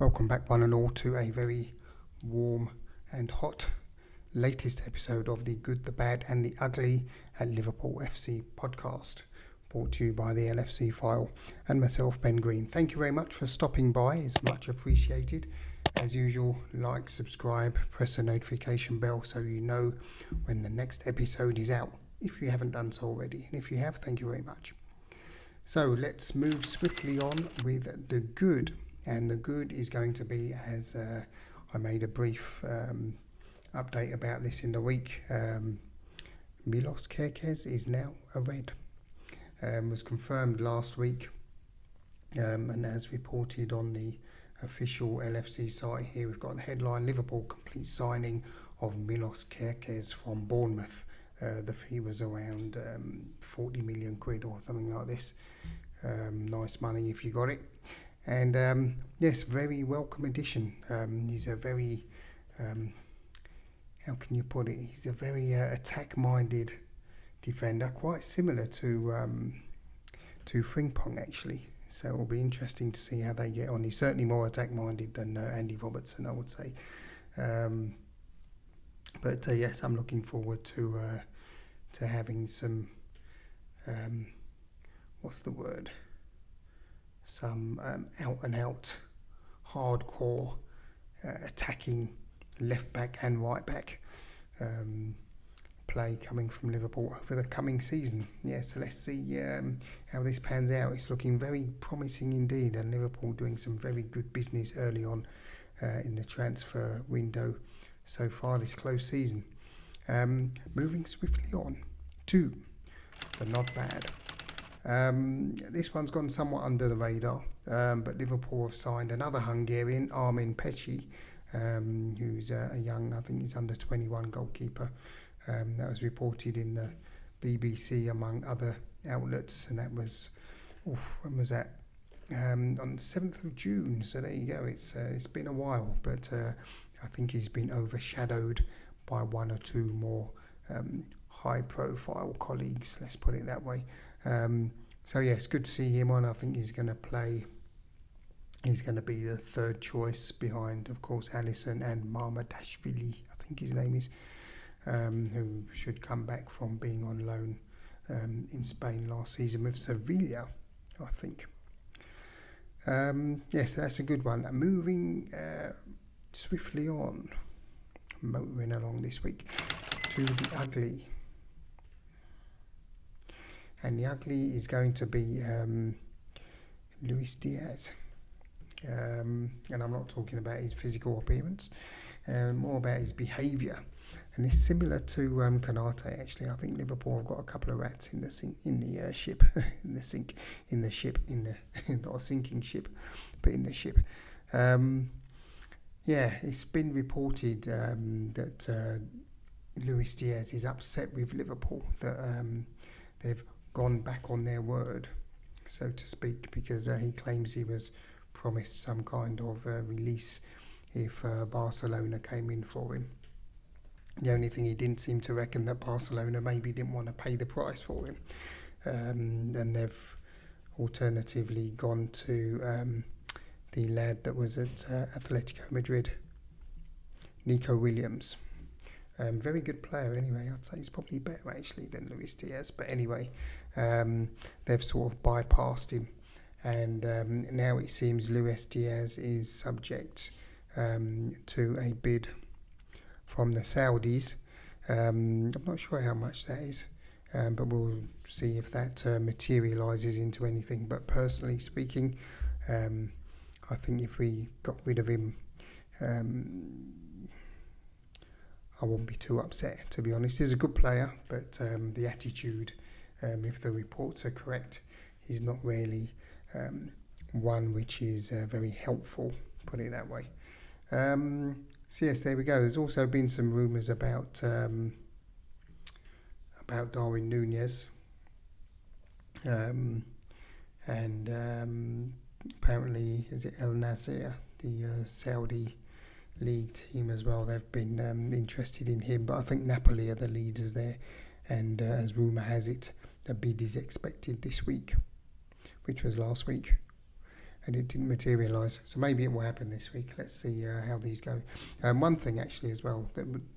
Welcome back one and all to a very warm and hot latest episode of the Good, the Bad and the Ugly at Liverpool FC podcast, brought to you by the LFC File and myself, Ben Green. Thank you very much for stopping by, it's much appreciated. As usual, like, subscribe, press the notification bell so you know when the next episode is out, if you haven't done so already, and if you have, thank you very much. So let's move swiftly on with the good. And the good is going to be, as I made a brief update about this in the week, Milos Kerkez is now a red. Was confirmed last week, and as reported on the official LFC site here, we've got the headline: Liverpool complete signing of Milos Kerkez from Bournemouth. The fee was around 40 million quid or something like this. Nice money if you got it. And yes, very welcome addition. He's a very, how can you put it? He's a very attack-minded defender, quite similar to Frimpong actually. So it'll be interesting to see how they get on. He's certainly more attack-minded than Andy Robertson, I would say. But yes, I'm looking forward to having some, what's the word? Some out-and-out, hardcore, attacking left-back and right-back play coming from Liverpool over the coming season. Yeah, so let's see how this pans out. It's looking very promising indeed, and Liverpool doing some very good business early on in the transfer window so far this close season. Moving swiftly on to the not bad. This one's gone somewhat under the radar, but Liverpool have signed another Hungarian, Armin Pésci, who's a young, I think he's under 21 goalkeeper. That was reported in the BBC among other outlets, and that was, when was that? On the 7th of June, so there you go. It's been a while, but I think he's been overshadowed by one or two more high-profile colleagues, let's put it that way. So yes, good to see him on. I think he's going to play. He's going to be the third choice behind, of course, Alisson and Mamardashvili, I think his name is, who should come back from being on loan in Spain last season with Sevilla, I think. Yes, that's a good one. Moving swiftly on, motoring along this week to the ugly. And the ugly is going to be Luis Diaz. And I'm not talking about his physical appearance, more about his behaviour. And it's similar to Konate actually. I think Liverpool have got a couple of rats in the sink, in the ship, not a sinking ship, but in the ship. Yeah, it's been reported that Luis Diaz is upset with Liverpool that they've gone back on their word, so to speak, because he claims he was promised some kind of release if Barcelona came in for him. The only thing he didn't seem to reckon that Barcelona maybe didn't want to pay the price for him, and they've alternatively gone to the lad that was at Atletico Madrid, Nico Williams. Very good player anyway. I'd say he's probably better actually than Luis Diaz, but anyway, they've sort of bypassed him, and now it seems Luis Diaz is subject to a bid from the Saudis. I'm not sure how much that is, but we'll see if that materialises into anything. But personally speaking, I think if we got rid of him, I wouldn't be too upset, to be honest. He's a good player, but the attitude, if the reports are correct, is not really one which is very helpful, put it that way. So yes, there we go. There's also been some rumours about Darwin Núñez, and apparently, is it El Nasser, the Saudi league team as well? They've been interested in him, but I think Napoli are the leaders there, and as rumour has it, a bid is expected this week, which was last week. and it didn't materialise. So maybe it will happen this week. Let's see how these go. One thing actually as well,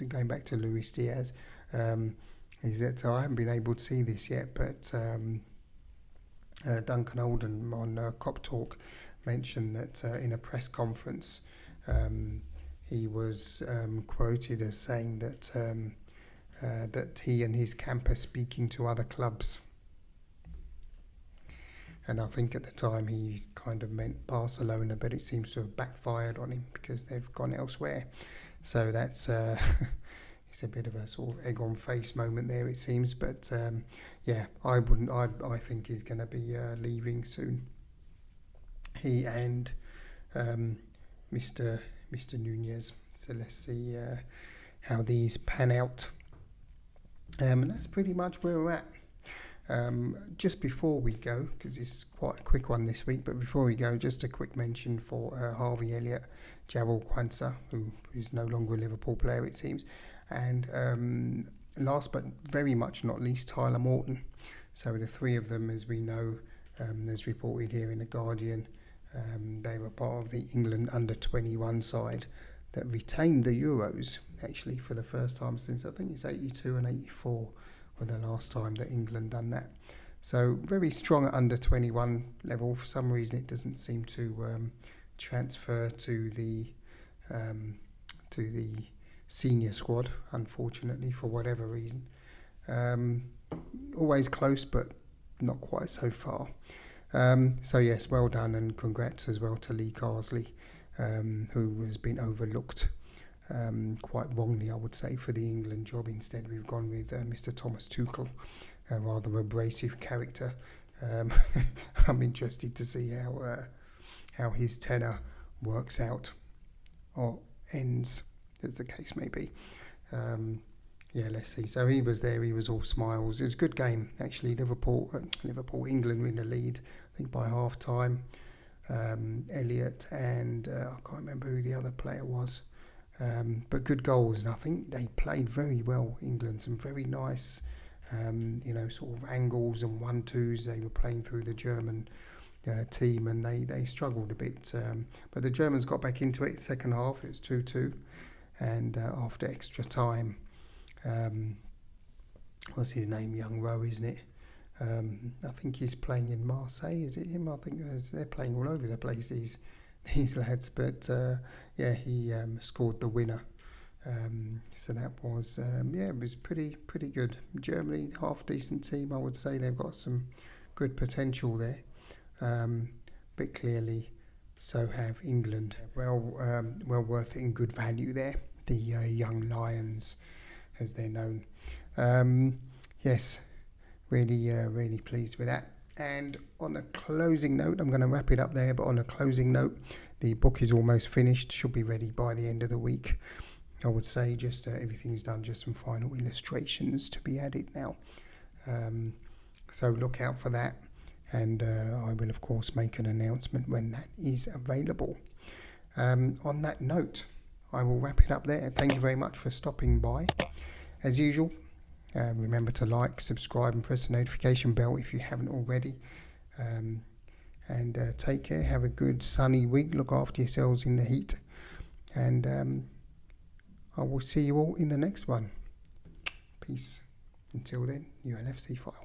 going back to Luis Diaz, is that I haven't been able to see this yet, but Duncan Oldham on Cop Talk mentioned that in a press conference he was quoted as saying that that he and his camp are speaking to other clubs. And I think at the time he kind of meant Barcelona, but it seems to have backfired on him because they've gone elsewhere. So that's it's a bit of a sort of egg on face moment there, it seems. But yeah, I think he's going to be leaving soon. He and Mr. Nunez. So let's see how these pan out. And that's pretty much where we're at. Just before we go, because it's quite a quick one this week, but before we go, just a quick mention for Harvey, Elliott, Jarrel, Quansah, who is no longer a Liverpool player, it seems, and last but very much not least, Tyler Morton. So the three of them, as we know, as reported here in The Guardian, they were part of the England U21 side that retained the Euros, actually, for the first time since, I think it's 82 and 84 were the last time that England done that. So very strong at under-21 level. For some reason it doesn't seem to transfer to the senior squad, unfortunately, for whatever reason. Always close, but not quite so far. So yes, well done, and congrats as well to Lee Carsley, who has been overlooked quite wrongly, I would say, for the England job. Instead, we've gone with Mr. Thomas Tuchel, a rather abrasive character. I'm interested to see how his tenure works out or ends, as the case may be. Yeah, let's see. So he was there. He was all smiles. It was a good game, actually. Liverpool, England in the lead, I think by half time. Elliott and I can't remember who the other player was. But good goals, and I think they played very well, England. Some very nice, sort of angles and 1-2s. They were playing through the German team, and they struggled a bit. But the Germans got back into it. Second half, it was 2-2, and after extra time, what's his name? Young Rowe, isn't it? I think he's playing in Marseille. Is it him? I think they're playing all over the place, these lads. But yeah, he scored the winner. So that was it was pretty good. Germany, half decent team, I would say. They've got some good potential there, but clearly so have England. Well worth it and good value there. The young Lions, as they're known. Yes, really pleased with that. And on a closing note, I'm going to wrap it up there, but on a closing note, the book is almost finished, should be ready by the end of the week. I would say just everything's done, just some final illustrations to be added now. So look out for that, and I will of course make an announcement when that is available. On that note, I will wrap it up there. Thank you very much for stopping by. As usual, remember to like, subscribe and press the notification bell if you haven't already. And take care. Have a good sunny week. Look after yourselves in the heat. And I will see you all in the next one. Peace. Until then, ULFC file.